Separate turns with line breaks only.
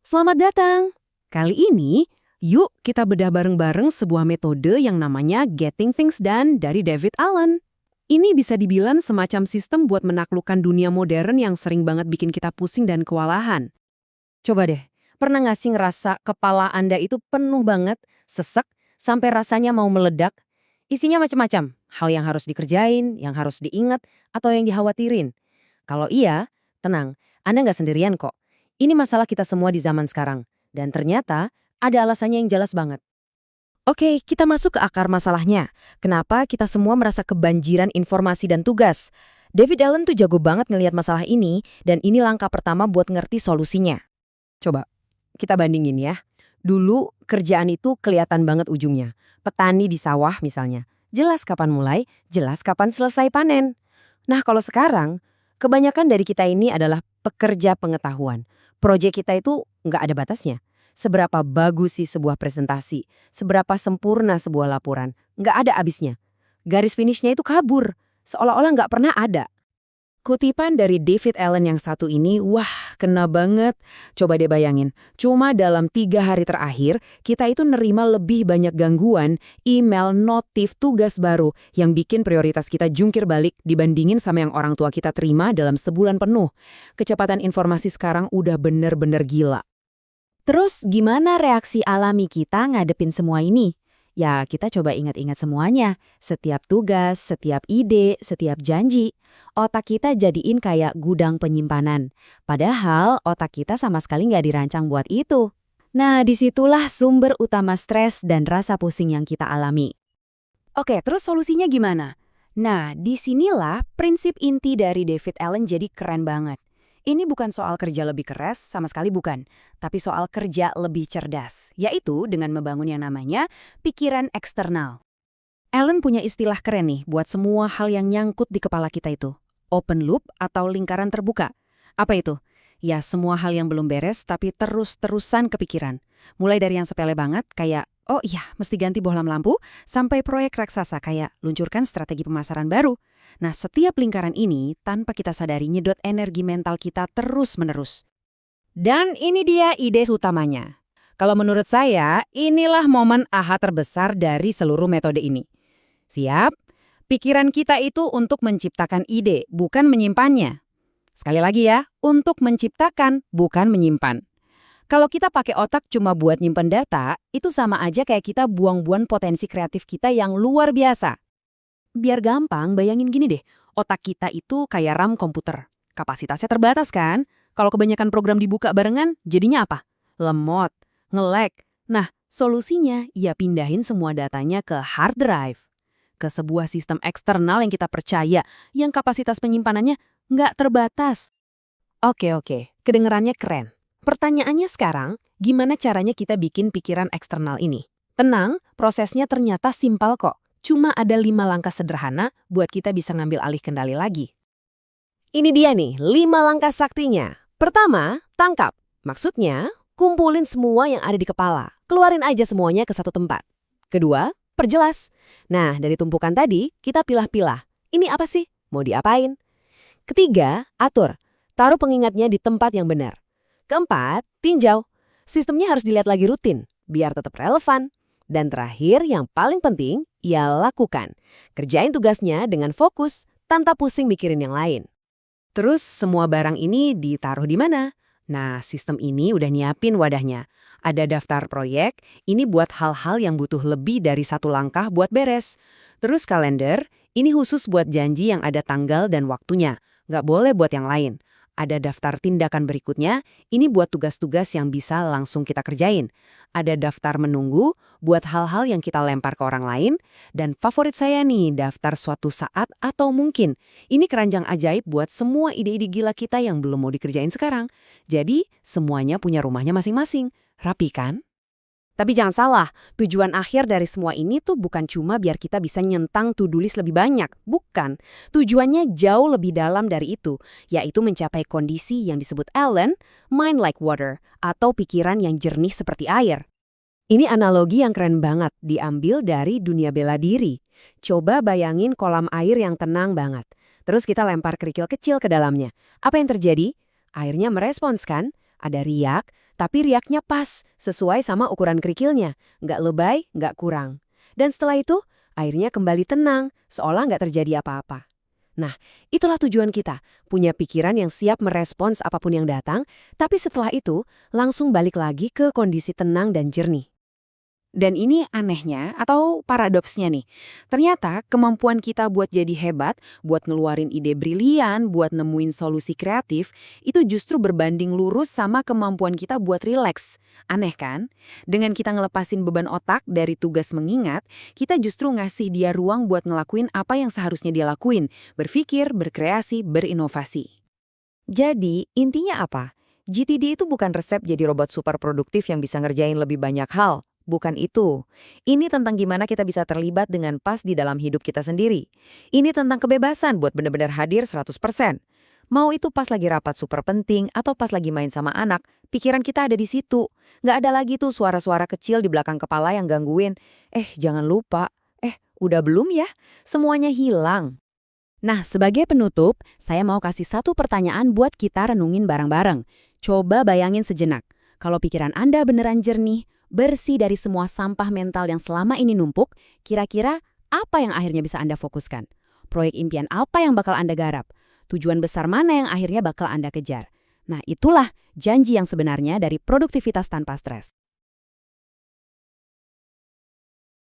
Selamat datang! Kali ini, yuk kita bedah bareng-bareng sebuah metode yang namanya Getting Things Done dari David Allen. Ini bisa dibilang semacam sistem buat menaklukkan dunia modern yang sering banget bikin kita pusing dan kewalahan. Coba deh, pernah nggak sih ngerasa kepala Anda itu penuh banget, sesek, sampai rasanya mau meledak? Isinya macam-macam, hal yang harus dikerjain, yang harus diingat, atau yang dikhawatirin. Kalau iya, tenang, Anda nggak sendirian kok. Ini masalah kita semua di zaman sekarang. Dan ternyata, ada alasannya yang jelas banget. Oke, kita masuk ke akar masalahnya. Kenapa kita semua merasa kebanjiran informasi dan tugas? David Allen tuh jago banget ngelihat masalah ini, dan ini langkah pertama buat ngerti solusinya. Coba, kita bandingin ya. Dulu, kerjaan itu kelihatan banget ujungnya. Petani di sawah misalnya. Jelas kapan mulai, jelas kapan selesai panen. Nah, kalau sekarang, kebanyakan dari kita ini adalah pekerja pengetahuan. Proyek kita itu nggak ada batasnya. Seberapa bagus sih sebuah presentasi, seberapa sempurna sebuah laporan, nggak ada habisnya. Garis finishnya itu kabur, seolah-olah nggak pernah ada. Kutipan dari David Allen yang satu ini, wah kena banget. Coba deh bayangin, cuma dalam 3 hari terakhir, kita itu nerima lebih banyak gangguan, email, notif, tugas baru, yang bikin prioritas kita jungkir balik dibandingin sama yang orang tua kita terima dalam sebulan penuh. Kecepatan informasi sekarang udah bener-bener gila. Terus gimana reaksi alami kita ngadepin semua ini? Ya kita coba ingat-ingat semuanya. Setiap tugas, setiap ide, setiap janji. Otak kita jadiin kayak gudang penyimpanan. Padahal otak kita sama sekali nggak dirancang buat itu. Nah disitulah sumber utama stres dan rasa pusing yang kita alami. Oke, terus solusinya gimana? Nah disinilah prinsip inti dari David Allen jadi keren banget. Ini bukan soal kerja lebih keras, sama sekali bukan. Tapi soal kerja lebih cerdas, yaitu dengan membangun yang namanya pikiran eksternal. Allen punya istilah keren nih buat semua hal yang nyangkut di kepala kita itu. Open loop atau lingkaran terbuka. Apa itu? Ya semua hal yang belum beres tapi terus-terusan kepikiran. Mulai dari yang sepele banget kayak, oh iya mesti ganti bohlam lampu, sampai proyek raksasa kayak luncurkan strategi pemasaran baru. Nah, setiap lingkaran ini tanpa kita sadari nyedot energi mental kita terus-menerus. Dan ini dia ide utamanya. Kalau menurut saya, inilah momen aha terbesar dari seluruh metode ini. Siap? Pikiran kita itu untuk menciptakan ide, bukan menyimpannya. Sekali lagi ya, untuk menciptakan, bukan menyimpan. Kalau kita pakai otak cuma buat nyimpen data, itu sama aja kayak kita buang-buang potensi kreatif kita yang luar biasa. Biar gampang, bayangin gini deh, otak kita itu kayak RAM komputer. Kapasitasnya terbatas kan? Kalau kebanyakan program dibuka barengan, jadinya apa? Lemot, nge-lag. Nah, solusinya ya pindahin semua datanya ke hard drive. Ke sebuah sistem eksternal yang kita percaya, yang kapasitas penyimpanannya nggak terbatas. Oke, kedengerannya keren. Pertanyaannya sekarang, gimana caranya kita bikin pikiran eksternal ini? Tenang, prosesnya ternyata simpel kok. Cuma ada 5 langkah sederhana buat kita bisa ngambil alih kendali lagi. Ini dia nih, 5 langkah saktinya. Pertama, tangkap. Maksudnya, kumpulin semua yang ada di kepala. Keluarin aja semuanya ke satu tempat. Kedua, perjelas. Nah, dari tumpukan tadi, kita pilah-pilah. Ini apa sih? Mau diapain? Ketiga, atur. Taruh pengingatnya di tempat yang benar. Keempat, tinjau. Sistemnya harus dilihat lagi rutin, biar tetap relevan. Dan terakhir, yang paling penting, ya lakukan. Kerjain tugasnya dengan fokus, tanpa pusing mikirin yang lain. Terus, semua barang ini ditaruh di mana? Nah, sistem ini udah nyiapin wadahnya. Ada daftar proyek, ini buat hal-hal yang butuh lebih dari 1 langkah buat beres. Terus kalender, ini khusus buat janji yang ada tanggal dan waktunya. Nggak boleh buat yang lain. Ada daftar tindakan berikutnya, ini buat tugas-tugas yang bisa langsung kita kerjain. Ada daftar menunggu, buat hal-hal yang kita lempar ke orang lain. Dan favorit saya nih, daftar suatu saat atau mungkin. Ini keranjang ajaib buat semua ide-ide gila kita yang belum mau dikerjain sekarang. Jadi, semuanya punya rumahnya masing-masing. Rapi kan? Tapi jangan salah, tujuan akhir dari semua ini tuh bukan cuma biar kita bisa nyentang to-do list lebih banyak. Bukan. Tujuannya jauh lebih dalam dari itu, yaitu mencapai kondisi yang disebut Allen, mind like water, atau pikiran yang jernih seperti air. Ini analogi yang keren banget, diambil dari dunia bela diri. Coba bayangin kolam air yang tenang banget. Terus kita lempar kerikil kecil ke dalamnya. Apa yang terjadi? Airnya merespons kan? Ada riak, tapi riaknya pas, sesuai sama ukuran kerikilnya. Nggak lebay, nggak kurang. Dan setelah itu, airnya kembali tenang, seolah nggak terjadi apa-apa. Nah, itulah tujuan kita, punya pikiran yang siap merespons apapun yang datang, tapi setelah itu langsung balik lagi ke kondisi tenang dan jernih.
Dan ini anehnya atau paradoksnya nih. Ternyata kemampuan kita buat jadi hebat, buat ngeluarin ide brilian, buat nemuin solusi kreatif, itu justru berbanding lurus sama kemampuan kita buat rileks. Aneh kan? Dengan kita ngelepasin beban otak dari tugas mengingat, kita justru ngasih dia ruang buat ngelakuin apa yang seharusnya dia lakuin, berpikir, berkreasi, berinovasi.
Jadi, intinya apa? GTD itu bukan resep jadi robot super produktif yang bisa ngerjain lebih banyak hal. Bukan itu. Ini tentang gimana kita bisa terlibat dengan pas di dalam hidup kita sendiri. Ini tentang kebebasan buat benar-benar hadir 100%. Mau itu pas lagi rapat super penting atau pas lagi main sama anak, pikiran kita ada di situ. Nggak ada lagi tuh suara-suara kecil di belakang kepala yang gangguin. Jangan lupa. Udah belum ya? Semuanya hilang.
Nah, sebagai penutup, saya mau kasih satu pertanyaan buat kita renungin bareng-bareng. Coba bayangin sejenak. Kalau pikiran Anda beneran jernih, bersih dari semua sampah mental yang selama ini numpuk, kira-kira apa yang akhirnya bisa Anda fokuskan? Proyek impian apa yang bakal Anda garap? Tujuan besar mana yang akhirnya bakal Anda kejar? Nah, itulah janji yang sebenarnya dari produktivitas tanpa stres.